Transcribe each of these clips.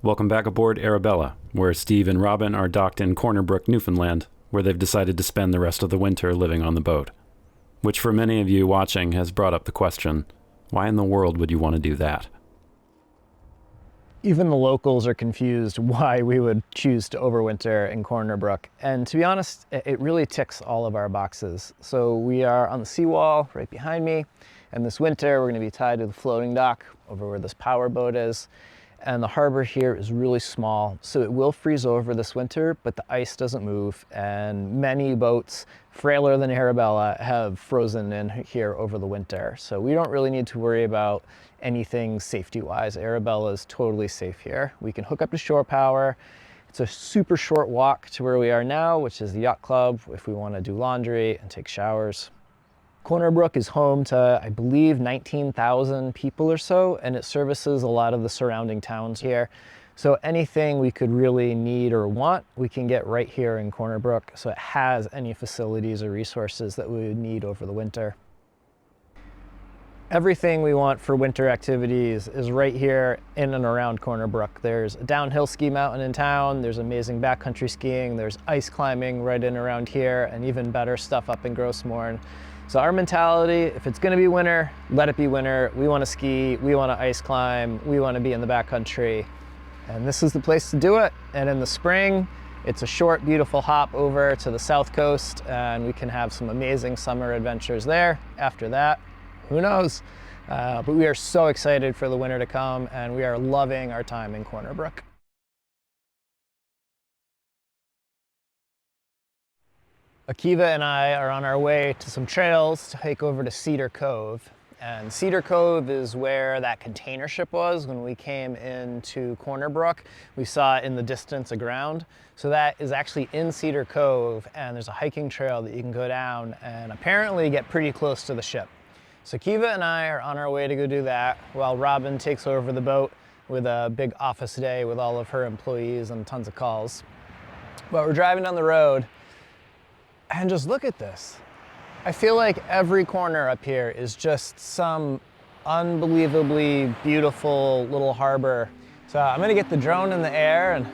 Welcome back aboard Arabella, where Steve and Robin are docked in Corner Brook, Newfoundland, where they've decided to spend the rest of the winter living on the boat. Which for many of you watching has brought up the question, why in the world would you want to do that? Even the locals are confused why we would choose to overwinter in Corner Brook. And to be honest, it really ticks all of our boxes. So we are on the seawall right behind me, and this winter we're going to be tied to the floating dock over where this power boat is. And the harbor here is really small, so it will freeze over this winter, but the ice doesn't move, and many boats, frailer than Arabella, have frozen in here over the winter. So we don't really need to worry about anything safety-wise. Arabella is totally safe here. We can hook up to shore power. It's a super short walk to where we are now, which is the yacht club, if we want to do laundry and take showers. Corner Brook is home to, I believe, 19,000 people or so, and it services a lot of the surrounding towns here. So anything we could really need or want, we can get right here in Corner Brook. So it has any facilities or resources that we would need over the winter. Everything we want for winter activities is right here in and around Corner Brook. There's a downhill ski mountain in town, there's amazing backcountry skiing, there's ice climbing right in around here, and even better stuff up in Grossmorn. So our mentality, if it's gonna be winter, let it be winter. We wanna ski, we wanna ice climb, we wanna be in the backcountry. And this is the place to do it. And in the spring, it's a short, beautiful hop over to the south coast, and we can have some amazing summer adventures there. After that, who knows? But we are so excited for the winter to come, and we are loving our time in Corner Brook. Akiva and I are on our way to some trails to hike over to Cedar Cove. And Cedar Cove is where that container ship was when we came into Corner Brook. We saw in the distance aground. So that is actually in Cedar Cove, and there's a hiking trail that you can go down and apparently get pretty close to the ship. So Akiva and I are on our way to go do that while Robin takes over the boat with a big office day with all of her employees and tons of calls. But we're driving down the road, and just look at this. I feel like every corner up here is just some unbelievably beautiful little harbor. So I'm gonna get the drone in the air and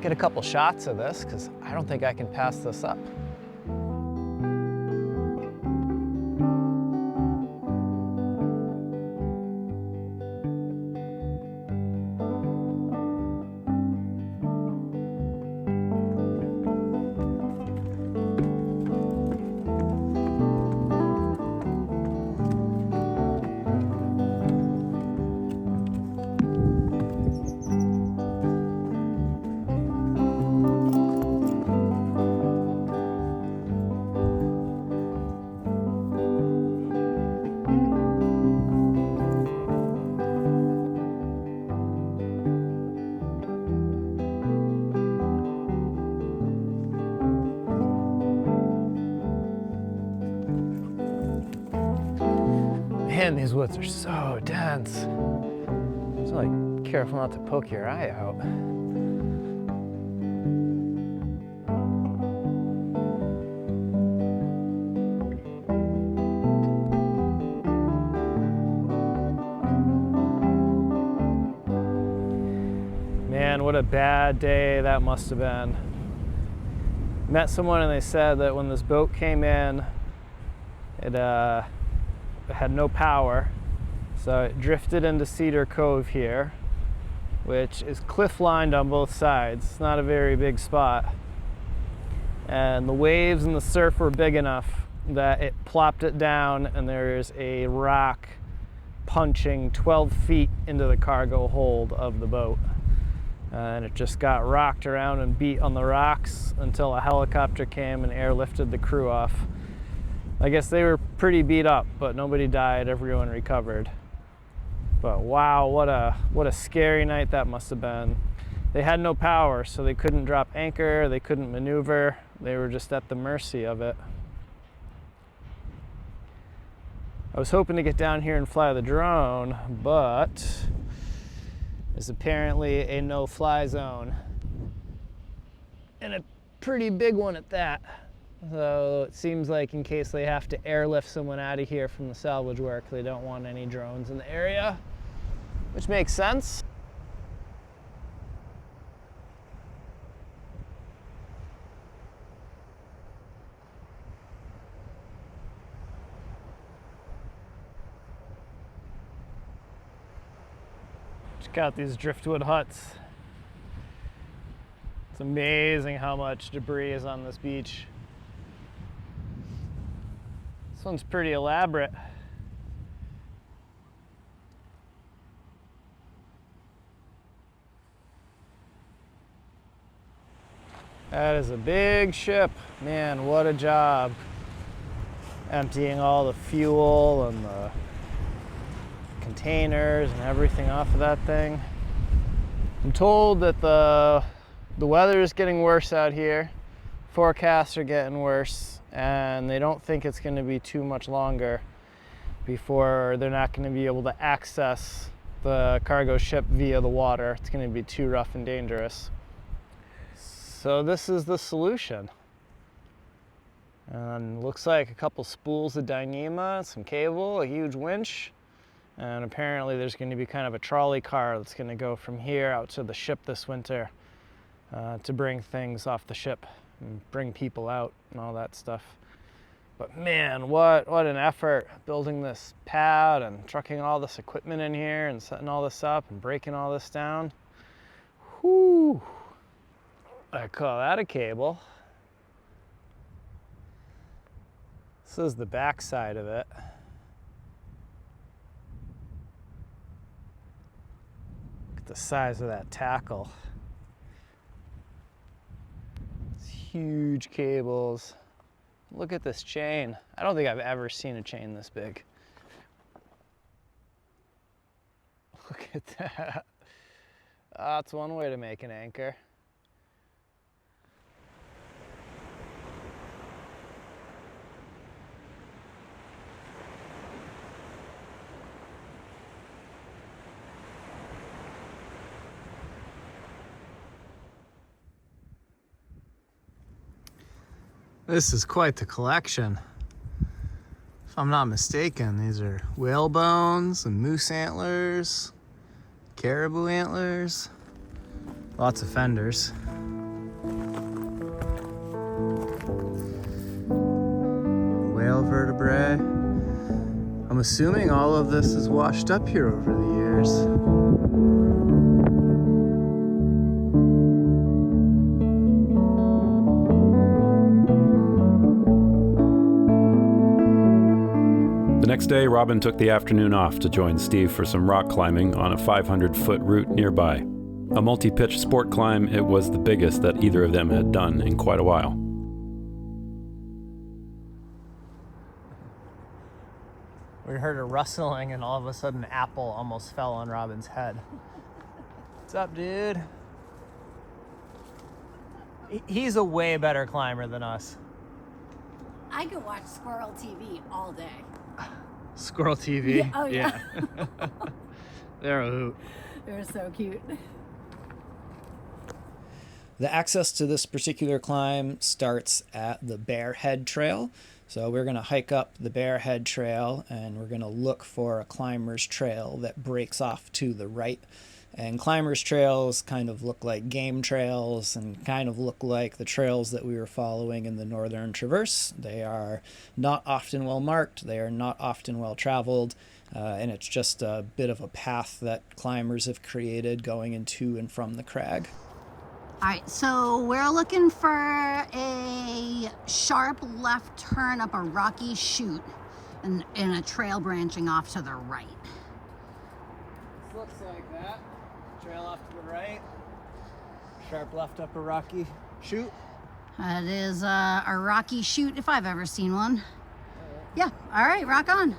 get a couple shots of this, because I don't think I can pass this up. Man, these woods are so dense. So like, careful not to poke your eye out. Man, what a bad day that must have been. Met someone and they said that when this boat came in, it had no power, so it drifted into Cedar Cove here, which is cliff lined on both sides. It's not a very big spot, and the waves and the surf were big enough that it plopped it down, and there's a rock punching 12 feet into the cargo hold of the boat, and it just got rocked around and beat on the rocks until a helicopter came and airlifted the crew off. I guess they were pretty beat up, but nobody died, everyone recovered. But wow, what a scary night that must have been. They had no power, so they couldn't drop anchor, they couldn't maneuver, they were just at the mercy of it. I was hoping to get down here and fly the drone, but there's apparently a no-fly zone, and a pretty big one at that. So it seems like in case they have to airlift someone out of here from the salvage work, they don't want any drones in the area, which makes sense. Check out these driftwood huts. It's amazing how much debris is on this beach. This one's pretty elaborate. That is a big ship. Man, what a job. Emptying all the fuel and the containers and everything off of that thing. I'm told that the weather is getting worse out here. Forecasts are getting worse, and they don't think it's going to be too much longer before they're not going to be able to access the cargo ship via the water. It's going to be too rough and dangerous. So this is the solution. And looks like a couple spools of Dyneema, some cable, a huge winch, and apparently there's going to be kind of a trolley car that's going to go from here out to the ship this winter to bring things off the ship and bring people out and all that stuff. But man, what an effort building this pad and trucking all this equipment in here and setting all this up and breaking all this down. Whew. I call that a cable. This is the back side of it. Look at the size of that tackle. It's huge cables. Look at this chain. I don't think I've ever seen a chain this big. Look at that. That's one way to make an anchor. This is quite the collection. If I'm not mistaken, these are whale bones and moose antlers, caribou antlers, lots of fenders. Whale vertebrae. I'm assuming all of this is washed up here over the years. The next day, Robin took the afternoon off to join Steve for some rock climbing on a 500-foot route nearby. A multi-pitch sport climb, it was the biggest that either of them had done in quite a while. We heard a rustling and all of a sudden an apple almost fell on Robin's head. What's up, dude? He's a way better climber than us. I could watch Squirrel TV all day. Squirrel TV? Yeah, oh yeah. They're a hoot. They're so cute. The access to this particular climb starts at the Bearhead Trail. So we're going to hike up the Bearhead Trail and we're going to look for a climber's trail that breaks off to the right. And climbers' trails kind of look like game trails and kind of look like the trails that we were following in the Northern Traverse. They are not often well marked, they are not often well traveled, and it's just a bit of a path that climbers have created going into and from the crag. All right, so we're looking for a sharp left turn up a rocky chute and a trail branching off to the right. This looks like that. Trail off to the right. Sharp left up a rocky chute. That is a rocky chute if I've ever seen one. Yeah, all right, rock on.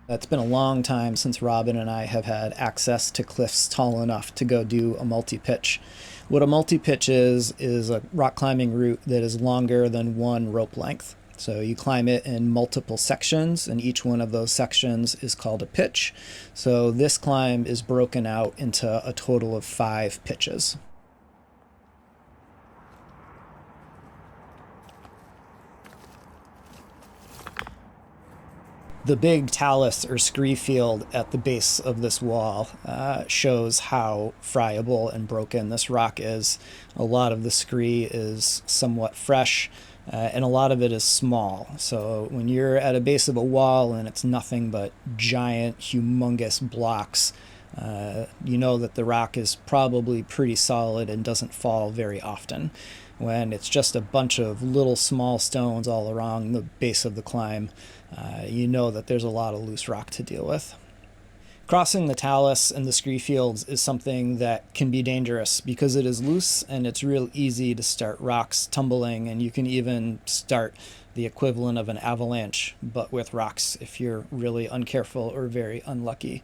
It's been a long time since Robin and I have had access to cliffs tall enough to go do a multi-pitch. What a multi-pitch is a rock climbing route that is longer than one rope length. So you climb it in multiple sections, and each one of those sections is called a pitch. So this climb is broken out into a total of 5 pitches. The big talus or scree field at the base of this wall shows how friable and broken this rock is. A lot of the scree is somewhat fresh, and a lot of it is small. So when you're at a base of a wall and it's nothing but giant, humongous blocks, you know that the rock is probably pretty solid and doesn't fall very often. When it's just a bunch of little small stones all around the base of the climb, you know that there's a lot of loose rock to deal with. Crossing the talus and the scree fields is something that can be dangerous because it is loose and it's real easy to start rocks tumbling, and you can even start the equivalent of an avalanche, but with rocks if you're really uncareful or very unlucky.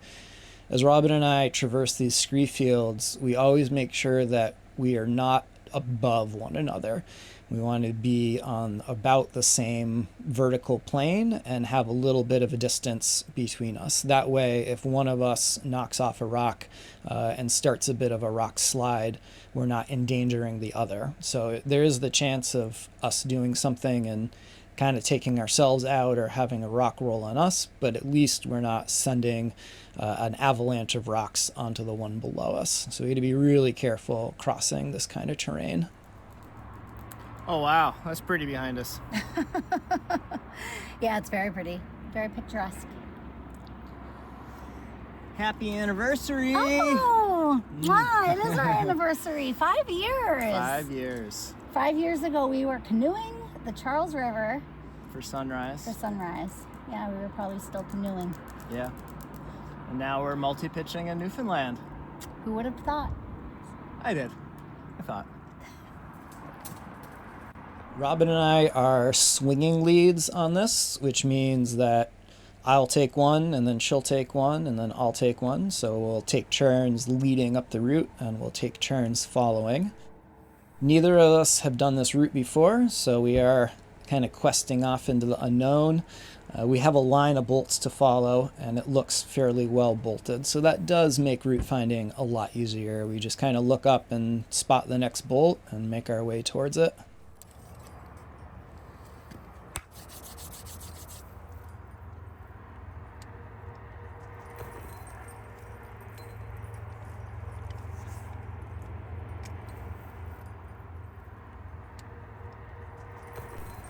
As Robin and I traverse these scree fields, we always make sure that we are not above one another. We want to be on about the same vertical plane and have a little bit of a distance between us. That way, if one of us knocks off a rock and starts a bit of a rock slide, we're not endangering the other. So there is the chance of us doing something and kind of taking ourselves out or having a rock roll on us, but at least we're not sending an avalanche of rocks onto the one below us. So we got to be really careful crossing this kind of terrain. Oh wow, that's pretty behind us. Yeah, it's very pretty, very picturesque. Happy anniversary! Oh, wow, it is our anniversary. 5 years. 5 years. 5 years ago, we were canoeing the Charles River For sunrise. for sunrise. Yeah, we were probably still canoeing. Yeah. And now we're multi-pitching in Newfoundland. Who would have thought? I did. I thought. Robin and I are swinging leads on this, which means that I'll take one and then she'll take one and then I'll take one. So we'll take turns leading up the route and we'll take turns following. Neither of us have done this route before, so we are kind of questing off into the unknown. We have a line of bolts to follow and it looks fairly well bolted, so that does make route finding a lot easier. We just kind of look up and spot the next bolt and make our way towards it.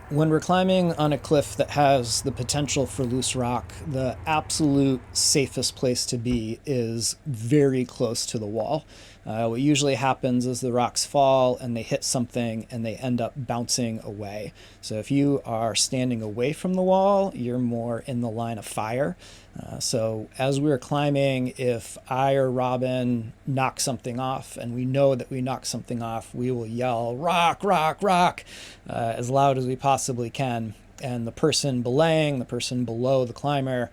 When we're climbing on a cliff that has the potential for loose rock, the absolute safest place to be is very close to the wall. What usually happens is the rocks fall and they hit something and they end up bouncing away. So if you are standing away from the wall, you're more in the line of fire. So as we're climbing, if I or Robin knock something off and we know that we knocked something off, we will yell, "Rock, rock, rock," as loud as we possibly can. And the person belaying, the person below the climber,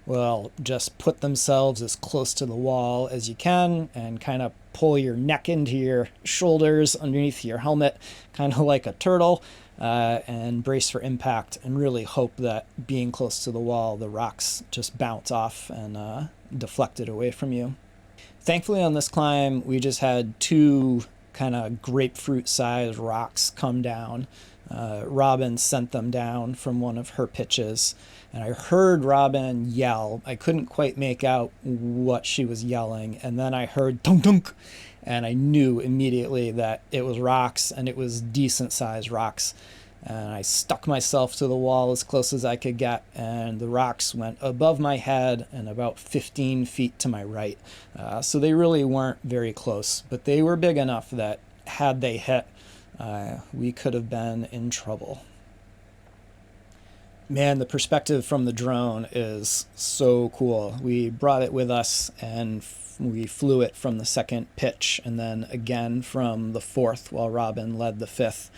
will just put themselves as close to the wall as you can and kind of pull your neck into your shoulders underneath your helmet, kind of like a turtle, and brace for impact and really hope that being close to the wall, the rocks just bounce off and deflect it away from you. Thankfully on this climb, we just had two kind of grapefruit-sized rocks come down. Robin sent them down from one of her pitches, and I heard Robin yell. I couldn't quite make out what she was yelling, and then I heard dunk dunk, and I knew immediately that it was rocks, and it was decent-sized rocks. And I stuck myself to the wall as close as I could get, and the rocks went above my head and about 15 feet to my right. So they really weren't very close, but they were big enough that had they hit, we could have been in trouble. Man, the perspective from the drone is so cool. We brought it with us and we flew it from the second pitch and then again from the fourth while Robin led the fifth.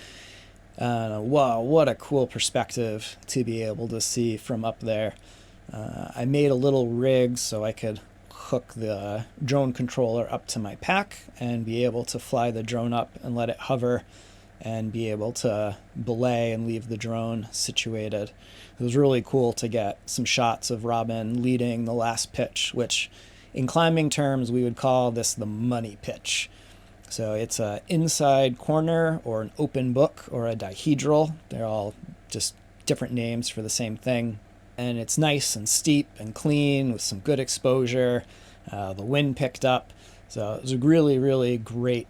Wow, what a cool perspective to be able to see from up there. I made a little rig so I could hook the drone controller up to my pack and be able to fly the drone up and let it hover and be able to belay and leave the drone situated. It was really cool to get some shots of Robin leading the last pitch, which in climbing terms we would call this the money pitch. So it's an inside corner or an open book or a dihedral. They're all just different names for the same thing. and it's nice and steep and clean with some good exposure. The wind picked up, so it was a really, really great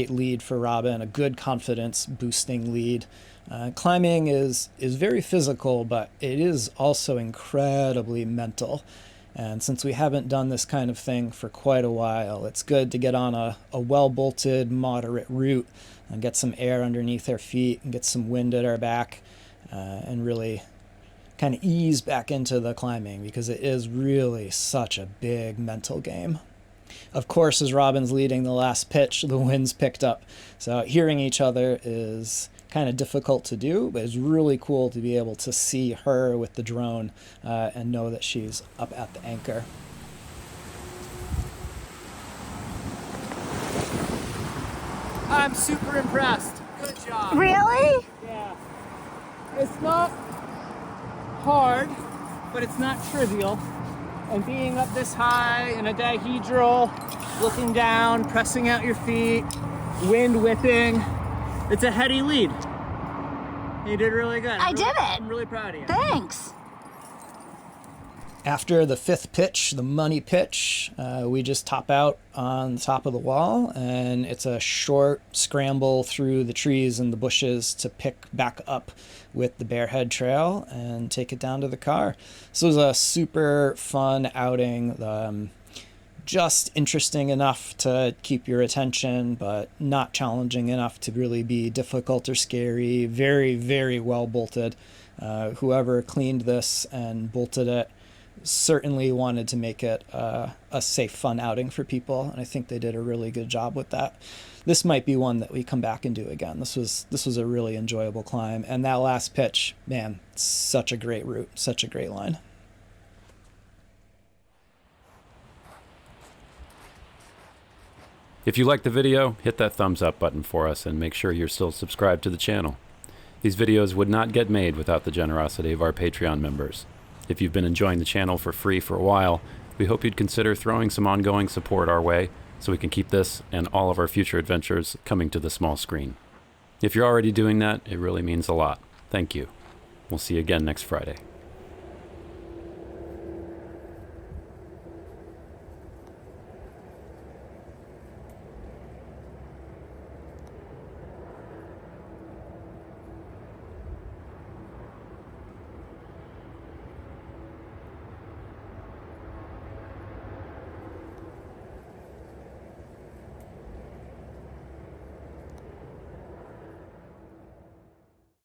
lead for Robin, a good confidence boosting lead. Climbing is very physical, but it is also incredibly mental. And since we haven't done this kind of thing for quite a while, it's good to get on a well-bolted, moderate route and get some air underneath our feet and get some wind at our back, and really kind of ease back into the climbing, because it is really such a big mental game. Of course, as Robin's leading the last pitch, the wind's picked up. So hearing each other is kind of difficult to do, but it's really cool to be able to see her with the drone and know that she's up at the anchor. I'm super impressed. Good job. Really? Yeah. It's not hard, but it's not trivial. And being up this high in a dihedral, looking down, pressing out your feet, wind whipping, it's a heady lead. You did really good. I did it. I'm really proud of you. Thanks. After the fifth pitch, the money pitch, we just top out on the top of the wall, and it's a short scramble through the trees and the bushes to pick back up with the Bearhead Trail and take it down to the car. So it was a super fun outing, just interesting enough to keep your attention, but not challenging enough to really be difficult or scary. Very, very well bolted. Whoever cleaned this and bolted it certainly wanted to make it a safe, fun outing for people, and I think they did a really good job with that. This might be one that we come back and do again. This was a really enjoyable climb, and that last pitch, man, such a great route, such a great line. If you liked the video, hit that thumbs up button for us and make sure you're still subscribed to the channel. These videos would not get made without the generosity of our Patreon members. If you've been enjoying the channel for free for a while, we hope you'd consider throwing some ongoing support our way so we can keep this and all of our future adventures coming to the small screen. If you're already doing that, it really means a lot. Thank you. We'll see you again next Friday.